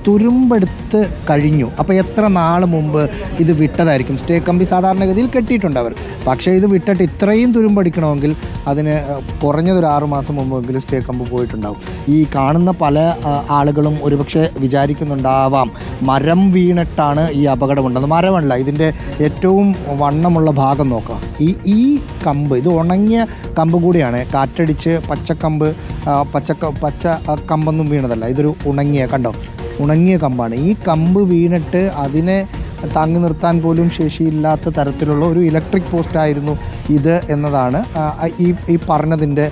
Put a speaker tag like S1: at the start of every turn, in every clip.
S1: തുരുമ്പെടുത്ത് കഴിഞ്ഞു. അപ്പോൾ എത്ര നാൾ മുമ്പ് ഇത് വിട്ടതായിരിക്കും? സ്റ്റേ കമ്പി സാധാരണഗതിയിൽ കെട്ടിയിട്ടുണ്ട് അവർ. പക്ഷേ ഇത് വിട്ടിട്ട് ഇത്രയും തുരുമ്പടിക്കണമെങ്കിൽ അതിന് കുറഞ്ഞതൊരു 6 മാസം മുമ്പെങ്കിലും സ്റ്റേ കമ്പ് പോയിട്ടുണ്ടാവും. ഈ കാണുന്ന പല ആളുകളും ഒരുപക്ഷെ വിചാരിക്കുന്നുണ്ടാവാം മരം വീണിട്ടാണ് ഈ അപകടമുണ്ടെന്ന്. മരമല്ല, ഇതിൻ്റെ ഏറ്റവും വണ്ണമുള്ള ഭാഗം നോക്കാം. ഈ കമ്പ്, ഇത് ഉണങ്ങിയ കമ്പ് കൂടിയാണ്. കാറ്റടിച്ച് പച്ച കമ്പൊന്നും വീണതല്ല, ഇതൊരു ഉണങ്ങിയ കമ്പാണ്. ഈ കമ്പ് വീണിട്ട് അതിനെ താങ്ങി നിർത്താൻ പോലും ശേഷിയില്ലാത്ത തരത്തിലുള്ള ഒരു ഇലക്ട്രിക് പോസ്റ്റായിരുന്നു ഇത് എന്നതാണ് ഈ പറഞ്ഞതിൻ്റെ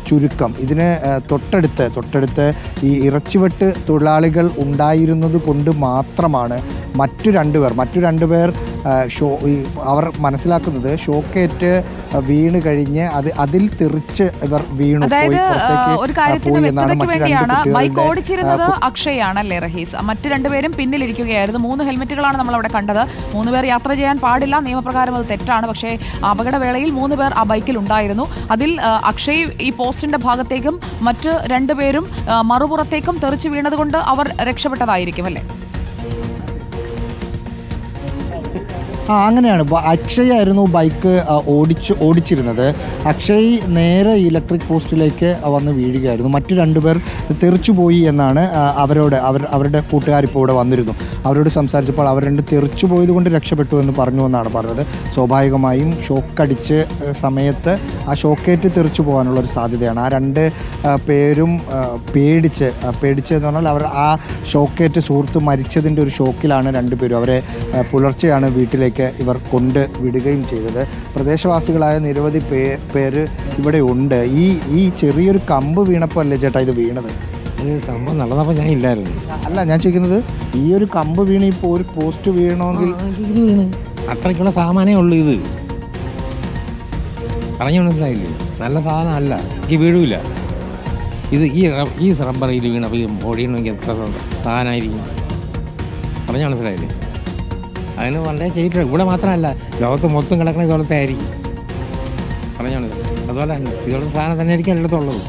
S1: ചുരുക്കം. ഇതിന് തൊട്ടടുത്ത് ഈ ഇറച്ചിവെട്ട് തൊഴിലാളികൾ ഉണ്ടായിരുന്നത് കൊണ്ട് മാത്രമാണ് മറ്റു രണ്ടുപേർ അവർ മനസ്സിലാക്കുന്നത് ഷോക്കേറ്റ് വീണ് കഴിഞ്ഞ് അതിൽ തെറിച്ച് ഇവർ വീണു പോയി എന്നാണ്.
S2: ബൈക്ക് ഓടിച്ചിരുന്നത് അക്ഷയാണല്ലേ റഹീസ്? മറ്റു രണ്ടുപേരും പിന്നിലിരിക്കുകയായിരുന്നു. 3 ഹെൽമെറ്റുകളാണ് നമ്മൾ അവിടെ കണ്ടത്. 3 പേർ യാത്ര ചെയ്യാൻ പാടില്ല, നിയമപ്രകാരം അത് തെറ്റാണ്. പക്ഷേ അപകടവേളയിൽ 3 പേർ ആ ബൈക്കിൽ ഉണ്ടായിരുന്നു. അതിൽ അക്ഷയ് ഈ പോസ്റ്റിന്റെ ഭാഗത്തേക്കും മറ്റ് 2 പേരും മറുപുറത്തേക്കും തെറിച്ച് വീണതുകൊണ്ട് അവർ രക്ഷപ്പെട്ടതായിരിക്കും അല്ലേ?
S1: അങ്ങനെയാണ്. അക്ഷയ് ആയിരുന്നു ബൈക്ക് ഓടിച്ചിരുന്നത്. അക്ഷയ് നേരെ ഇലക്ട്രിക് പോസ്റ്റിലേക്ക് വന്ന് വീഴുകയായിരുന്നു. മറ്റു 2 പേർ തെറിച്ചു പോയി എന്നാണ് അവരുടെ കൂട്ടുകാർ ഇപ്പോൾ ഇവിടെ വന്നിരുന്നു. അവരോട് സംസാരിച്ചപ്പോൾ അവർ 2 തെറിച്ചു പോയത് കൊണ്ട് രക്ഷപ്പെട്ടു എന്ന് പറഞ്ഞു എന്നാണ് പറഞ്ഞത്. സ്വാഭാവികമായും ഷോക്കടിച്ച് സമയത്ത് ആ ഷോക്കേറ്റ് തെറിച്ചു പോകാനുള്ളൊരു സാധ്യതയാണ്. ആ 2 പേരും പേടിച്ച് എന്ന് പറഞ്ഞാൽ അവർ ആ ഷോക്കേറ്റ് സുഹൃത്ത് മരിച്ചതിൻ്റെ ഒരു ഷോക്കിലാണ് 2 പേരും. അവരെ പുലർച്ചെയാണ് വീട്ടിലേക്ക് ഇവർ കൊണ്ട് വിടുകയും ചെയ്തത്. പ്രദേശവാസികളായ നിരവധി പേര് ഇവിടെ ഉണ്ട്. ഈ ചെറിയൊരു കമ്പ് വീണപ്പോൾ അല്ലേ ചേട്ടാ ഇത് വീണത്?
S3: സംഭവം നടന്നപ്പോൾ ഞാൻ ഇല്ലായിരുന്നു.
S1: അല്ല, ഞാൻ ചോദിക്കുന്നത് ഈ ഒരു കമ്പ് വീണ് ഇപ്പോൾ ഒരു പോസ്റ്റ് വീണമെങ്കിൽ
S3: ഇത് വീണ് അത്രയ്ക്കുള്ള സാമാനേ ഉള്ളൂ. ഇത് പറഞ്ഞു മനസ്സിലായില്ലേ? നല്ല സാധനം അല്ല, ഈ വീഴില്ല. ഇത് ഈ റബ്ബറിൽ വീണപ്പോൾ ഈ ഓടിയണമെങ്കിൽ എത്ര സാധനമായിരിക്കും? പറഞ്ഞു മനസ്സിലായില്ലേ? അതിന് വളരെ ചെയ്തിട്ടുണ്ട്. ഇവിടെ മാത്രമല്ല, ലോകത്ത് മൊത്തം കിടക്കുന്ന ഇതുപോലത്തെ ആയിരിക്കും. പറഞ്ഞാണ് അതുപോലെ ഇതുപോലത്തെ സാധനം തന്നെ ആയിരിക്കും എല്ലായിടത്തുള്ളത്.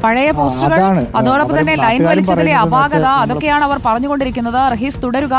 S2: പഴയ പോസ്റ്റുകൾ, അതോടൊപ്പം തന്നെ ലൈൻ വലിച്ചതിലെ അപാകത, അതൊക്കെയാണ് അവർ പറഞ്ഞുകൊണ്ടിരിക്കുന്നത്. റഹീസ്, തുടരുക.